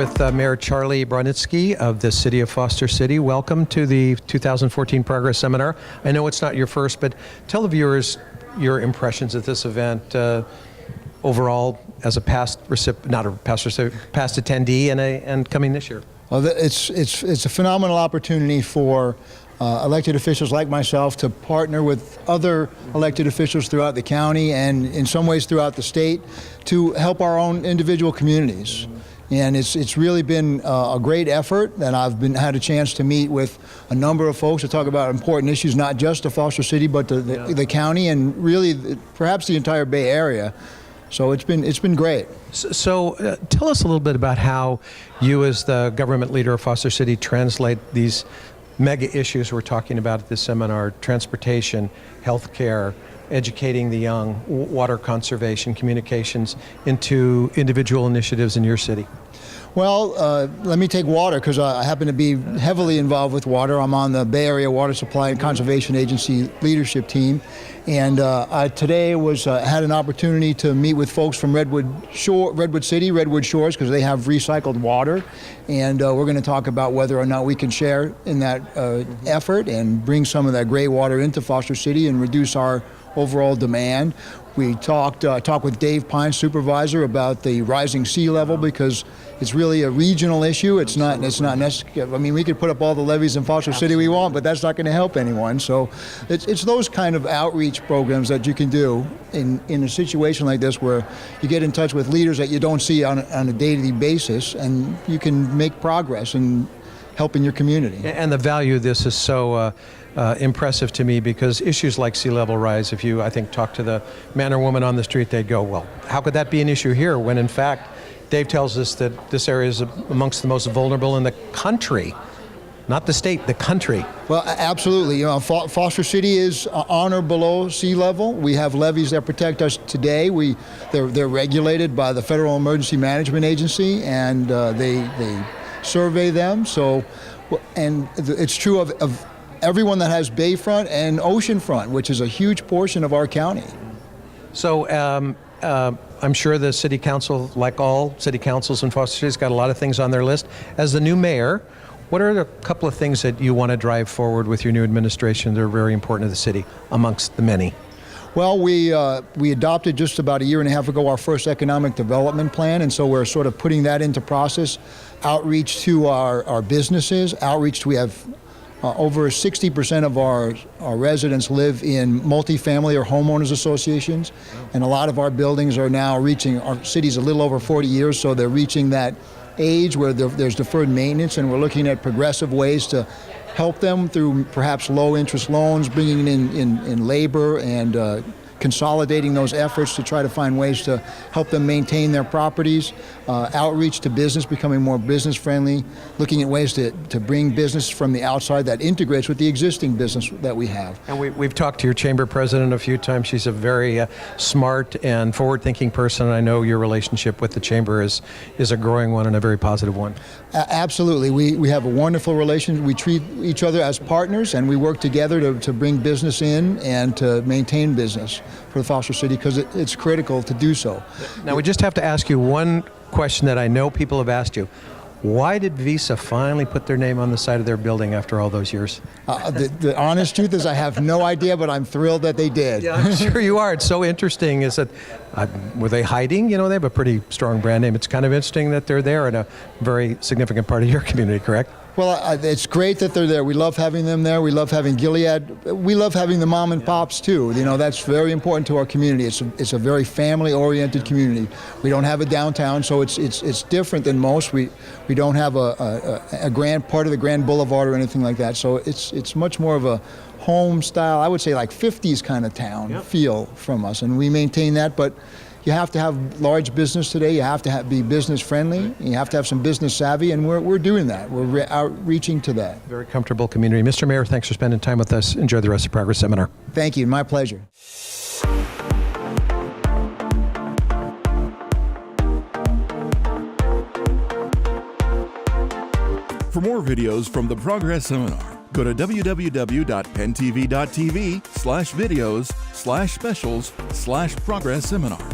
with Mayor Charlie Bronitsky of the City of Foster City. Welcome to the 2014 Progress Seminar. I know it's not your first, but tell the viewers your impressions at this event overall as a past attendee and coming this year. Well, it's a phenomenal opportunity for elected officials like myself to partner with other elected officials throughout the county and in some ways throughout the state to help our own individual communities. And it's really been a great effort, and I've had a chance to meet with a number of folks to talk about important issues, not just of Foster City, but the county and really perhaps the entire Bay Area. So it's been great. So tell us a little bit about how you, as the government leader of Foster City, translate these mega issues we're talking about at this seminar: transportation, healthcare, educating the young, water conservation, communications, into individual initiatives in your city. Well, let me take water, because I happen to be heavily involved with water. I'm on the Bay Area Water Supply and Conservation Agency leadership team, and I today had an opportunity to meet with folks from Redwood Shores, because they have recycled water, and we're going to talk about whether or not we can share in that effort and bring some of that gray water into Foster City and reduce our overall demand. We talked with Dave Pine, supervisor, about the rising sea level, because it's really a regional issue. It's not necessary. I mean, we could put up all the levees in Foster City we want, but that's not going to help anyone. So it's those kind of outreach programs that you can do in a situation like this, where you get in touch with leaders that you don't see on a day-to-day basis, and you can make progress in helping your community. And the value of this is so impressive to me, because issues like sea level rise, if you, I think, talk to the man or woman on the street, they'd go, well, how could that be an issue here, when in fact Dave tells us that this area is amongst the most vulnerable in the country, not the state, the country. Well, absolutely. You know, Foster City is on or below sea level. We have levees that protect us today. They're regulated by the Federal Emergency Management Agency, and they survey them. So, and it's true of everyone that has bayfront and oceanfront, which is a huge portion of our county. So I'm sure the city council, like all city councils in Foster City, has got a lot of things on their list. As the new mayor, what are a couple of things that you want to drive forward with your new administration that are very important to the city, amongst the many? Well, we adopted just about a year and a half ago our first economic development plan, and so we're sort of putting that into process. Outreach to our businesses, we have over 60% of our residents live in multifamily or homeowners associations, and a lot of our buildings are now reaching, our city's a little over 40 years, so they're reaching that age where there's deferred maintenance, and we're looking at progressive ways to help them through perhaps low interest loans, bringing in labor and consolidating those efforts to try to find ways to help them maintain their properties. Outreach to business, becoming more business friendly, looking at ways to bring business from the outside that integrates with the existing business that we have. And we've talked to your chamber president a few times. She's a very smart and forward-thinking person. I know your relationship with the chamber is a growing one and a very positive one. Absolutely. We have a wonderful relationship. We treat each other as partners, and we work together to bring business in and to maintain business for the Foster City, because it's critical to do so. Now, we just have to ask you one question that I know people have asked you. Why did Visa finally put their name on the side of their building after all those years? The honest truth is I have no idea, but I'm thrilled that they did. Yeah, I'm sure you are. It's so interesting. Is that were they hiding? You know, they have a pretty strong brand name. It's kind of interesting that they're there in a very significant part of your community, correct? Well, it's great that they're there. We love having them there. We love having Gilead. We love having the mom and pops too. You know, that's very important to our community. It's a very family-oriented community. We don't have a downtown, so it's different than most. We don't have a grand part of the Grand Boulevard or anything like that. So it's much more of a home style, I would say like 50s kind of town feel from us, and we maintain that. But you have to have large business today. You have to be business friendly. You have to have some business savvy, and we're doing that. We're outreaching to that. Very comfortable community. Mr. Mayor, thanks for spending time with us. Enjoy the rest of the Progress Seminar. Thank you. My pleasure. For more videos from the Progress Seminar, go to www.pentv.tv/videos/specials/Progress Seminar.